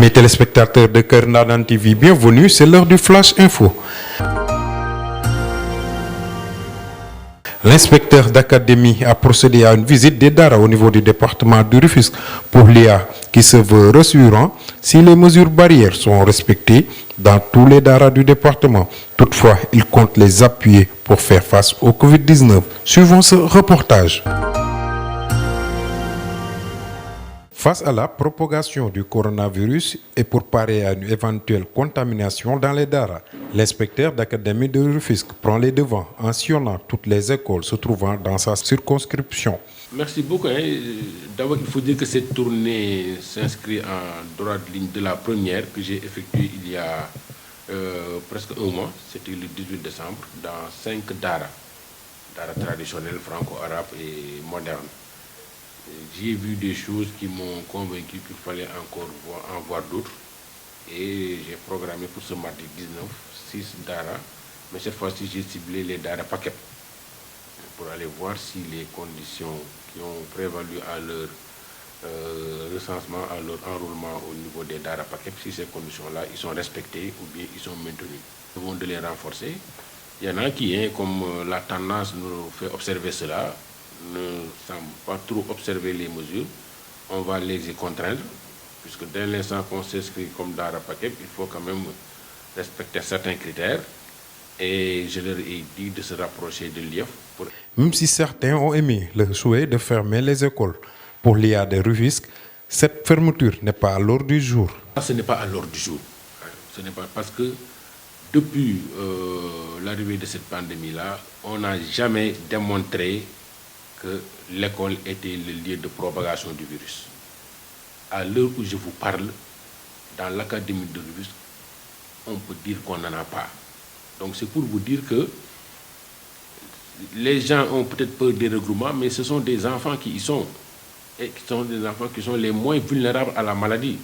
Amis téléspectateurs de Keur Ndanane TV, bienvenue, c'est l'heure du Flash Info. L'inspecteur d'académie a procédé à une visite des Daara au niveau du département du Rufisque pour l'IA qui se veut rassurant si les mesures barrières sont respectées dans tous les Daara du département. Toutefois, il compte les appuyer pour faire face au Covid-19. Suivons ce reportage. Face à la propagation du coronavirus et pour parer à une éventuelle contamination dans les Daara, l'inspecteur d'académie de Rufisque prend les devants en sillonnant toutes les écoles se trouvant dans sa circonscription. Merci beaucoup. D'abord, il faut dire que cette tournée s'inscrit en droite ligne de la première que j'ai effectuée il y a presque un mois. C'était le 18 décembre dans 5 Daara traditionnels, franco-arabes et modernes. J'ai vu des choses qui m'ont convaincu qu'il fallait encore en voir d'autres. Et j'ai programmé pour ce mardi 19, 6 Daara. Mais cette fois-ci, j'ai ciblé les Daara Pakep pour aller voir si les conditions qui ont prévalu à leur recensement, à leur enrôlement au niveau des Daara Pakep, si ces conditions-là, ils sont respectées ou bien ils sont maintenus. Nous devons de les renforcer. Il y en a qui, comme la tendance nous fait observer cela, ne semble pas trop observer les mesures, on va les y contraindre, puisque dès l'instant qu'on s'inscrit comme Daara Pakep, il faut quand même respecter certains critères. Et je leur ai dit de se rapprocher de l'IEF. Même si certains ont émis le souhait de fermer les écoles, pour l'IA de Rufisque, cette fermeture n'est pas à l'ordre du jour. Ce n'est pas à l'ordre du jour. Ce n'est pas parce que depuis l'arrivée de cette pandémie-là, on n'a jamais démontré que l'école était le lieu de propagation du virus. À l'heure où je vous parle, dans l'académie de Rufisque, on peut dire qu'on n'en a pas. Donc c'est pour vous dire que les gens ont peut-être peur des regroupements, mais ce sont des enfants qui y sont. Et qui sont des enfants qui sont les moins vulnérables à la maladie.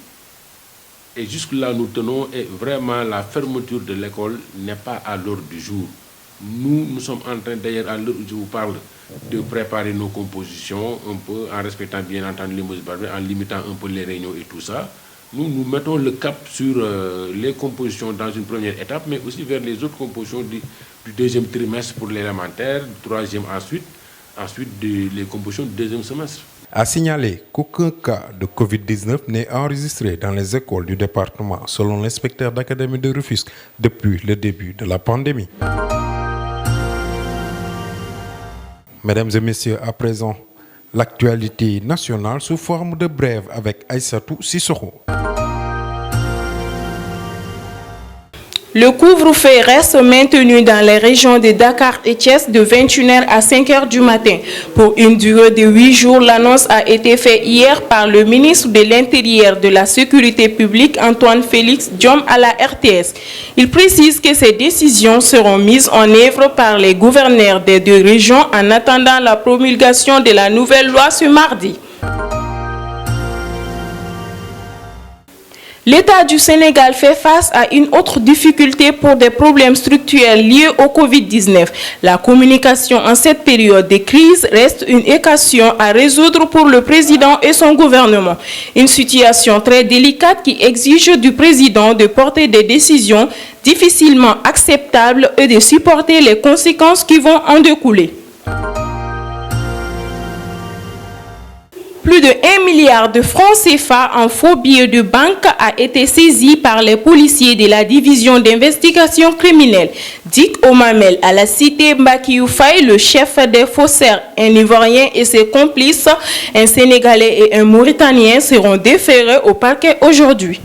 Et jusque-là, nous tenons, et vraiment la fermeture de l'école n'est pas à l'ordre du jour. Nous sommes en train, d'ailleurs, à l'heure où je vous parle, de préparer nos compositions un peu en respectant bien entendu les mesures barrières, en limitant un peu les réunions et tout ça. Nous mettons le cap sur les compositions dans une première étape, mais aussi vers les autres compositions du deuxième trimestre pour l'élémentaire, du troisième ensuite les compositions du deuxième semestre. A signaler qu'aucun cas de Covid-19 n'est enregistré dans les écoles du département, selon l'inspecteur d'académie de Rufisque, depuis le début de la pandémie. Mesdames et messieurs, à présent, l'actualité nationale sous forme de brève avec Aïssatou Sissoko. Le couvre-feu reste maintenu dans les régions de Dakar et Thiès de 21h à 5h du matin. Pour une durée de 8 jours, l'annonce a été faite hier par le ministre de l'Intérieur de la Sécurité publique, Antoine Félix Diome, à la RTS. Il précise que ces décisions seront mises en œuvre par les gouverneurs des 2 régions en attendant la promulgation de la nouvelle loi ce mardi. L'État du Sénégal fait face à une autre difficulté pour des problèmes structurels liés au Covid-19. La communication en cette période de crise reste une équation à résoudre pour le président et son gouvernement. Une situation très délicate qui exige du président de porter des décisions difficilement acceptables et de supporter les conséquences qui vont en découler. Plus de 1 milliard de francs CFA en faux billets de banque a été saisi par les policiers de la division d'investigation criminelle. Dick Omamel à la cité Mbakiou Faye, le chef des faussaires, un Ivoirien et ses complices, un Sénégalais et un Mauritanien seront déférés au parquet aujourd'hui.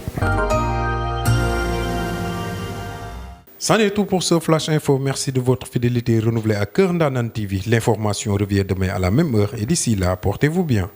C'en est tout pour ce Flash Info. Merci de votre fidélité renouvelée à Keur Ndanane TV. L'information revient demain à la même heure et d'ici là, portez-vous bien.